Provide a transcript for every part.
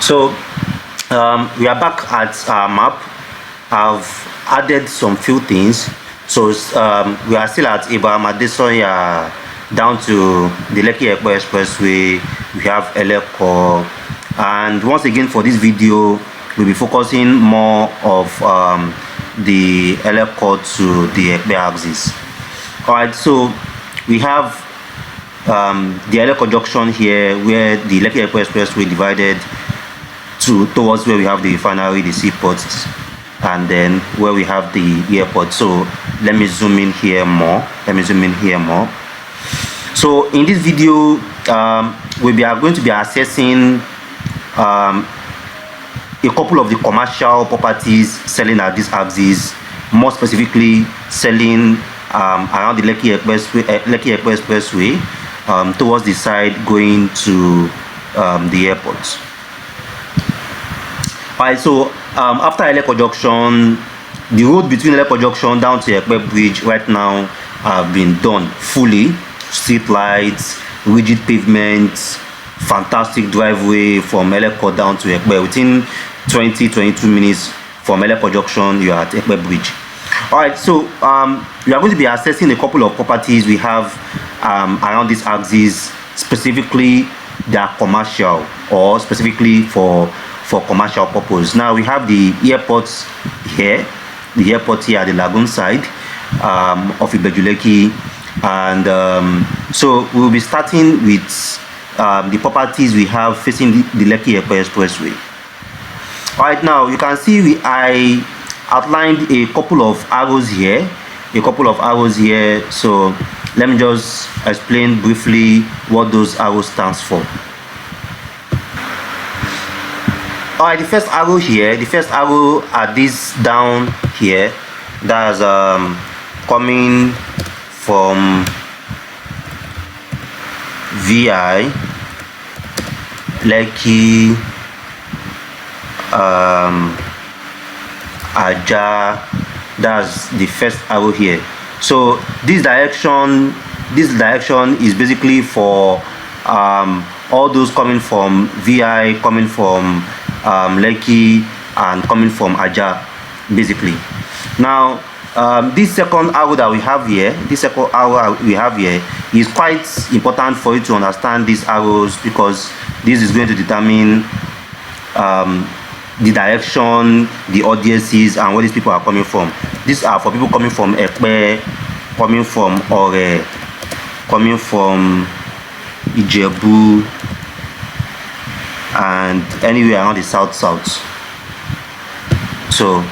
So we are back at our map. I've added some few things. So we are still at Adesoya down to the Lekki-Epe expressway. We have Ayetoro, and once again for this video we'll be focusing more of the Ayetoro to the Epe axis. Alright, so we have the Ayetoro junction here where the Lekki-Epe expressway divided towards where we have the refinery, the seaports, and then where we have the airport. So let me zoom in here more. So in this video we are going to be assessing a couple of the commercial properties selling at this axis, more specifically selling around the Lekki-Epe expressway towards the side going to the airport. Alright, so after Ayetoro junction, the road between Ayetoro junction down to Epe bridge right now have been done fully. Street lights, rigid pavements, fantastic driveway from Ayetoro down to Epe. Within 20-22 minutes from Ayetoro junction, you are at Epe bridge. Alright, so we are going to be assessing a couple of properties we have around this axis. Specifically, they are commercial or specifically for commercial purpose. Now we have the airports here, at the lagoon side of Ibeju-Lekki, and so we will be starting with the properties we have facing the Lekki-Epe expressway. Right now you can see I outlined a couple of arrows here, so let me just explain briefly what those arrows stands for. Alright, the first arrow at this down here, that's coming from VI, Lekki, Ajah. That's the first arrow here. So this direction is basically for all those coming from VI, coming from Lekki, and coming from Ajah, basically. Now this second arrow that we have here, is quite important for you to understand these arrows, because this is going to determine the direction, the audiences, and where these people are coming from. These are for people coming from Epe, coming from Ore, coming from Ijebu, and anywhere around the south. So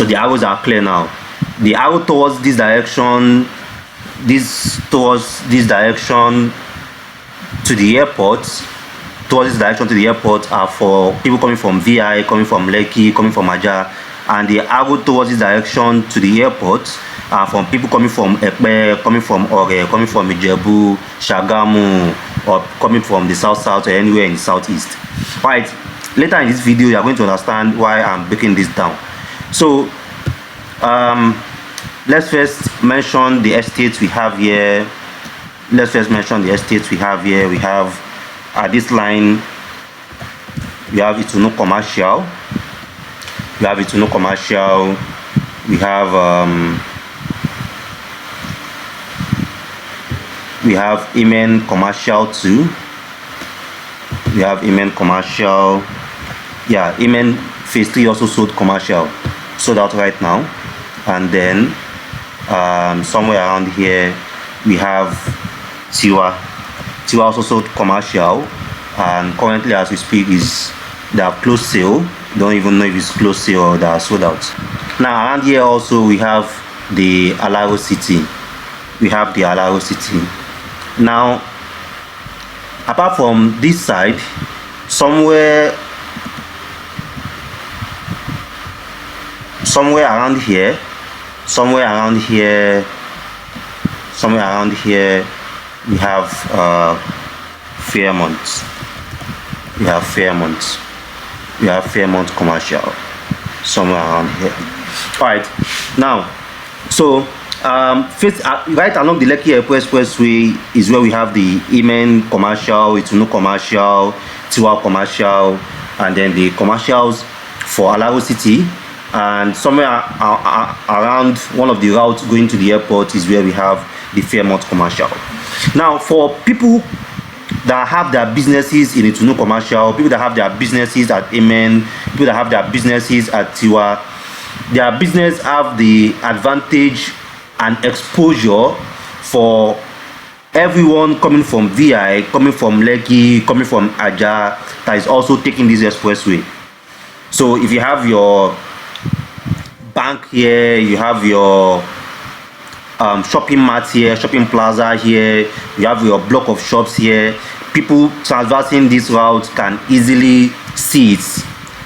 the arrows are clear now. The arrow towards this direction, to the airport, are for people coming from VI, coming from Lekki, coming from Ajah, and the arrow towards this direction to the airport are from people coming from Epe, coming from Ore, coming from Ijebu, Shagamu, or coming from the south or anywhere in the southeast. Right, later in this video you are going to understand why I'm breaking this down. So let's first mention the estates we have here. We have at this line we have Itunu Commercial, we have Imen Commercial too. Imen phase 3 also sold out right now. And then somewhere around here we have Tiwa also sold commercial, and currently as we speak they have closed sale. Don't even know if it's closed sale or they are sold out. Now around here also we have the Alaro City. Now apart from this side, somewhere around here we have Fairmont. Commercial, somewhere around here. Alright, now so right along the Lekki Airport expressway is where we have the Imen Commercial, Itunu Commercial, Tiwa Commercial, and then the commercials for Alaro City. And somewhere around one of the routes going to the airport is where we have the Fairmont Commercial. Now, for people that have their businesses in Itunu Commercial, people that have their businesses at Amen, people that have their businesses at Tiwa, their business have the advantage and exposure for everyone coming from VI, coming from Lekki, coming from Ajah, that is also taking this expressway. So if you have your bank here, you have your shopping mart here, shopping plaza here, you have your block of shops here, people traversing this route can easily see it.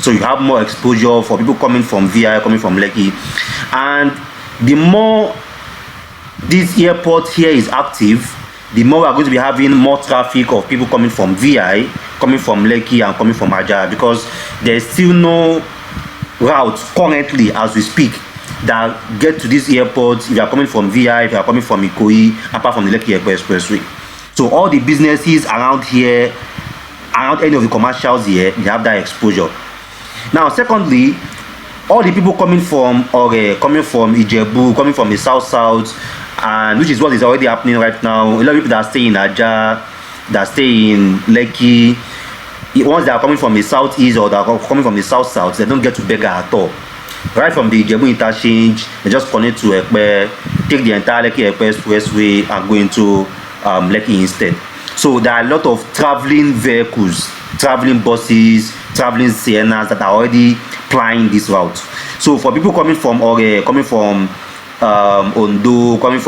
So you have more exposure for people coming from VI, coming from Lekki. And the more this airport here is active, the more we are going to be having more traffic of people coming from VI, coming from Lekki, and coming from Ajah, because there is still no route currently as we speak that get to this airport if you are coming from VI, if you are coming from Ikoyi, apart from the Lekki-Epe expressway. So all the businesses around here, around any of the commercials here, they have that exposure. Now, secondly, all the people coming from coming from Ijebu, coming from the south, and which is what is already happening right now. A lot of people that stay in Ajah, that stay in Lekki, once they are coming from the southeast or they are coming from the south, they don't get to Bega at all. Right from the Ijebu interchange, they just connect to Epe, take the entire Lekki-Epe expressway and go into Lekki instead. So there are a lot of traveling vehicles, traveling buses, traveling Sienas that are already plying this route. So for people coming from Ondo, coming from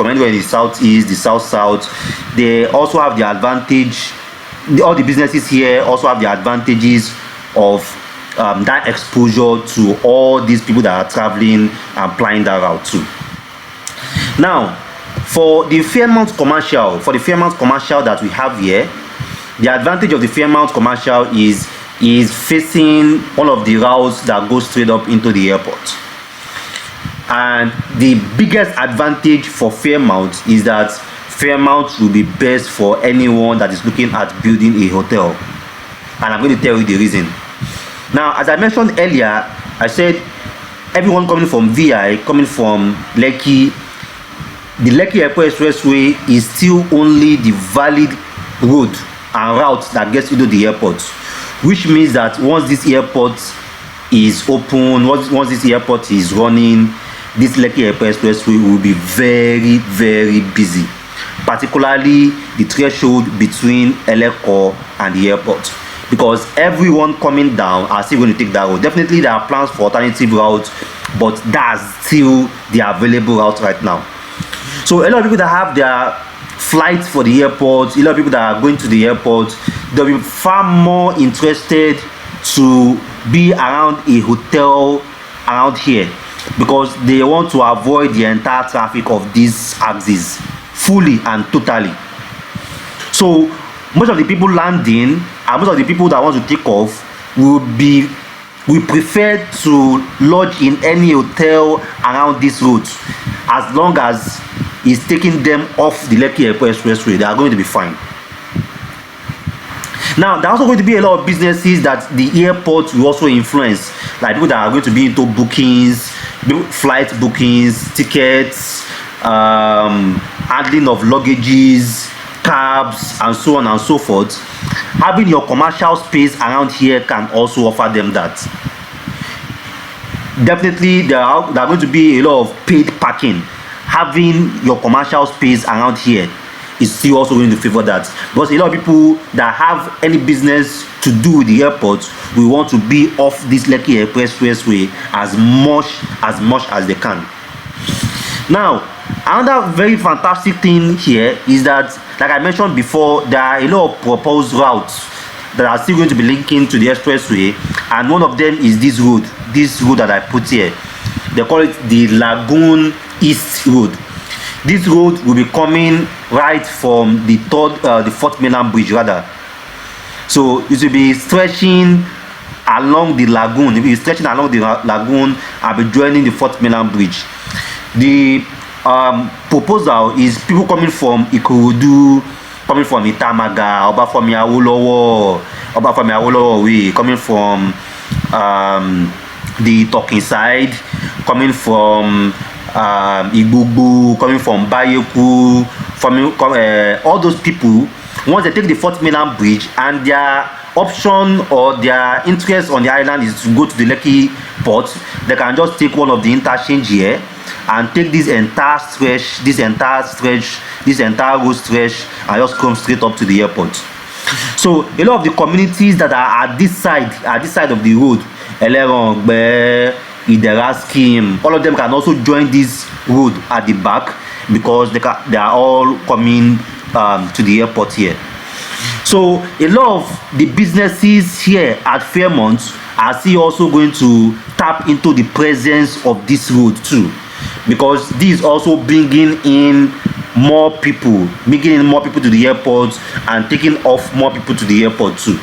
anywhere in the southeast, the south, they also have the advantage. All the businesses here also have the advantages of that exposure to all these people that are traveling and plying that route too. Now, for the Fairmont commercial, that we have here, the advantage of the Fairmont commercial is facing one of the routes that goes straight up into the airport. And the biggest advantage for Fairmont is that Fairmont will be best for anyone that is looking at building a hotel. And I'm going to tell you the reason. Now, as I mentioned earlier, I said everyone coming from VI, coming from Lekki, the Lekki-Epe expressway is still only the valid road and route that gets into the airport, which means that once this airport is open, once this airport is running, this Lekki-Epe expressway will be very, very busy, particularly the threshold between Eleko and the airport, because everyone coming down are still going to take that road. Definitely there are plans for alternative routes, but that's still the available route right now. So a lot of people that have their flights for the airport, a lot of people that are going to the airport, they'll be far more interested to be around a hotel around here, because they want to avoid the entire traffic of this axis fully and totally. So most of the people landing and most of the people that want to take off will prefer to lodge in any hotel around this route. As long as it's taking them off the Lekki-Epe expressway, they are going to be fine. Now, there are also going to be a lot of businesses that the airport will also influence, like people that are going to be into bookings, flight bookings, tickets, handling of luggages, cabs, and so on and so forth. Having your commercial space around here can also offer them that. Definitely, there are going to be a lot of paid parking. Having your commercial space around here is still also going to favor that, because a lot of people that have any business to do with the airport will want to be off this Lekki expressway as much as they can. Now, another very fantastic thing here is that, like I mentioned before, there are a lot of proposed routes that are still going to be linking to the expressway, and one of them is this road that I put here. They call it the Lagoon East Road. This road will be coming right from the fourth mainland bridge rather. So it will be stretching along the lagoon. It will be stretching along the lagoon and be joining the fourth mainland bridge. The proposal is people coming from Ikorodu, coming from Itamaga, Obafemi Awolowo, Obafemi Awolowo way, coming from the talking side, coming from Ijebu, coming from Bayeku, from all those people. Once they take the 4th mainland bridge and their option or their interest on the island is to go to the Lekki port, they can just take one of the interchange here and take this entire stretch, this entire road stretch, and just come straight up to the airport. So a lot of the communities that are at this side of the road, Elerongbe, Idera scheme, all of them can also join this road at the back because they are all coming to the airport here. So a lot of the businesses here at Fairmont are still also going to tap into the presence of this road too, because this is also bringing in more people to the airport and taking off more people to the airport too.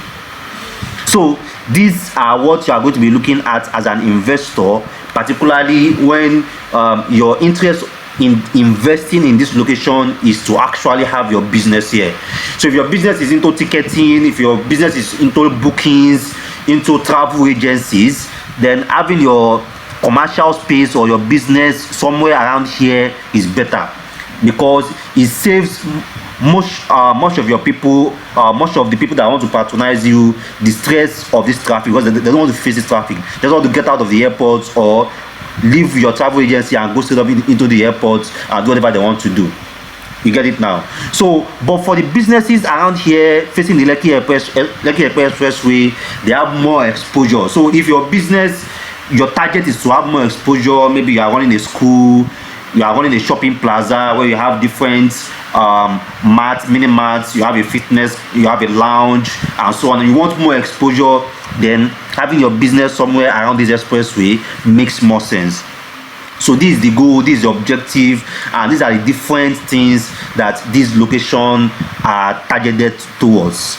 So these are what you are going to be looking at as an investor, particularly when your interest in investing in this location is to actually have your business here. So if your business is into ticketing, if your business is into bookings, into travel agencies, then having your commercial space or your business somewhere around here is better, because it saves most of your people, most of the people that want to patronize you, the stress of this traffic, because they don't want to face this traffic. They don't want to get out of the airport or leave your travel agency and go straight up into the airport and do whatever they want to do. You get it now? So, but for the businesses around here facing the Lekki-Epe expressway, they have more exposure. So if your business, your target is to have more exposure, maybe you are running a school, you are running a shopping plaza where you have different mini marts, you have a fitness, you have a lounge, and so on, and you want more exposure, then having your business somewhere around this expressway makes more sense. So this is the goal, this is the objective, and these are the different things that this location are targeted towards.